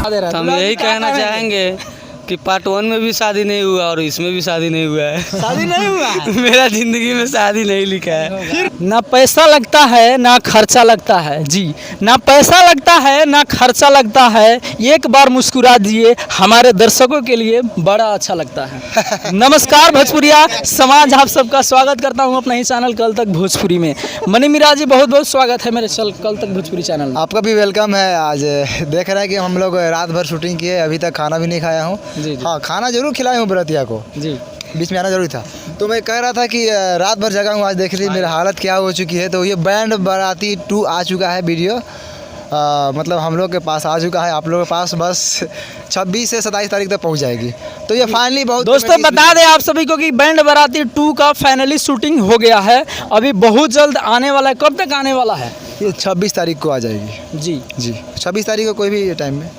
हम यही कहना चाहेंगे कि पार्ट 1 में भी शादी नहीं हुआ और इसमें भी शादी नहीं हुआ है। शादी नहीं हुआ है? मेरा जिंदगी में शादी नहीं लिखा है। ना पैसा लगता है ना खर्चा लगता है जी, ना पैसा लगता है ना खर्चा लगता है। एक बार मुस्कुरा दिए, हमारे दर्शकों के लिए बड़ा अच्छा लगता है। नमस्कार भोजपुरिया समाज, आप सबका स्वागत करता हूं अपना ही चैनल कल तक भोजपुरी में। मनी मीरा जी बहुत बहुत स्वागत है मेरे कल तक भोजपुरी चैनल में। आपका भी वेलकम है। आज देख रहा है कि हम लोग रात भर शूटिंग किए, अभी तक खाना भी नहीं खाया हूँ। जी। हाँ, खाना जरूर खिलाया हूँ बरातिया को, जी बीच में आना जरूरी था। तो मैं कह रहा था कि रात भर जगा हूँ, आज देख लीजिए मेरी हालत क्या हो चुकी है। तो ये बैंड बाराती 2 आ चुका है वीडियो, मतलब हम लोग के पास आ चुका है। आप लोगों के पास बस 26 से 27 तारीख तक पहुंच जाएगी। तो ये फाइनली बहुत दोस्तों बता दें आप सभी को कि बैंड बाराती 2 का फाइनली शूटिंग हो गया है, अभी बहुत जल्द आने वाला है। कब तक आने वाला है? ये 26 तारीख को आ जाएगी। जी 26 तारीख को कोई भी टाइम में।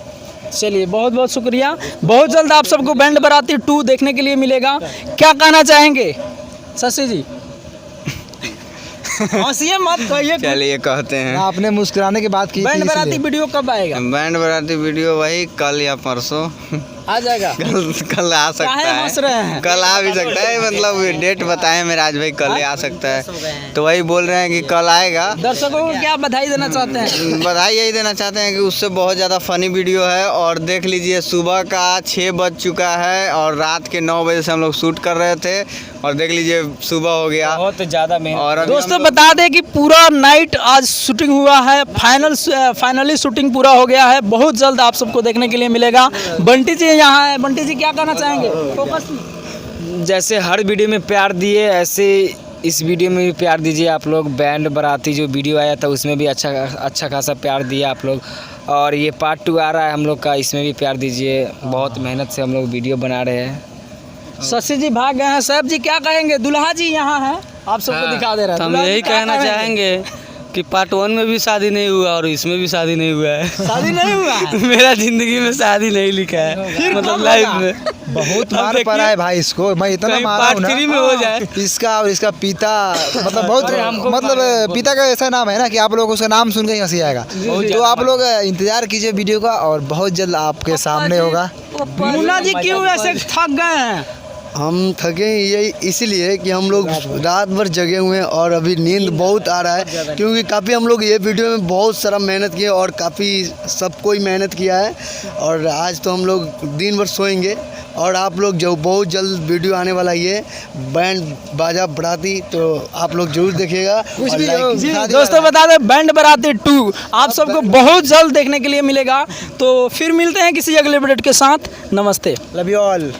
चलिए बहुत बहुत शुक्रिया। बहुत जल्द आप सबको बैंड बाराती 2 देखने के लिए मिलेगा। क्या कहना चाहेंगे शशि जी? हंसिए मत, कहिए। चलिए कहते हैं, आपने मुस्कुराने की बात की। बैंड बाराती वीडियो कब आएगा? बैंड बाराती वीडियो वही कल या परसों आ जाएगा। कल आ सकता काहे हंस रहे हैं? है, कल आ भी सकता है। मतलब डेट बताए मेराज भाई, कल आ सकता है। तो वही बोल रहे हैं कि कल आएगा। दर्शकों को क्या बधाई देना चाहते हैं? बधाई यही देना चाहते हैं कि उससे बहुत ज़्यादा फनी वीडियो है। और देख लीजिए सुबह का 6 बज चुका है और रात के 9 बजे से हम लोग शूट कर रहे थे और देख लीजिए सुबह हो गया। बहुत ज़्यादा मेहनत। और दोस्तों बता दें कि पूरा नाइट आज शूटिंग हुआ है, फाइनली शूटिंग पूरा हो गया है। बहुत जल्द आप सबको देखने के लिए मिलेगा। बंटी जी यहाँ है, बंटी जी क्या कहना चाहेंगे? फोकस। जैसे हर वीडियो में प्यार दिए, ऐसे इस वीडियो में भी प्यार दीजिए आप लोग। बैंड बाराती जो वीडियो आया था उसमें भी अच्छा खासा प्यार दिया आप लोग। और ये पार्ट 2 आ रहा है हम लोग का, इसमें भी प्यार दीजिए। बहुत मेहनत से हम लोग वीडियो बना रहे हैं। शशि जी भाग गए हैं। साहब जी क्या कहेंगे? दुल्हा जी यहाँ है, आप सबको दिखा दे रहे हैं। हम दुल्हा जी यही क्या कहना कहेंगे? चाहेंगे कि पार्ट 1 में भी शादी नहीं हुआ और इसमें भी शादी नहीं हुआ है। शादी नहीं हुआ है? मेरा जिंदगी में शादी नहीं लिखा है। फिर मतलब कब लाइफ होगा? में बहुत अब मार देखिए, पड़ा है भाई इसको। मैं इतना कहीं मारा पार्ट हूँ 3 ना, में हो जाए। इसका और इसका पिता मतलब बहुत मतलब पिता का ऐसा नाम है ना कि आप लोग उसका नाम सुन के ही हंसी आएगा। तो आप लोग इंतजार कीजिए वीडियो का और बहुत जल्द आपके सामने होगा। मुन्ना जी क्यों ऐसे थक गए हैं? हम थके यही इसीलिए कि हम लोग रात भर जगे हुए हैं और अभी नींद बहुत आ रहा है, क्योंकि काफ़ी हम लोग ये वीडियो में बहुत सारा मेहनत किए और काफ़ी सब कोई मेहनत किया है। और आज तो हम लोग दिन भर सोएंगे और आप लोग जो बहुत जल्द वीडियो आने वाला ये बैंड बाजा बाराती, तो आप लोग जरूर देखिएगा। जी, दोस्तों बता दें बैंड बाराती 2 आप सबको बहुत जल्द देखने के लिए मिलेगा। तो फिर मिलते हैं किसी अगले अपडेट के साथ। नमस्ते। Love you all.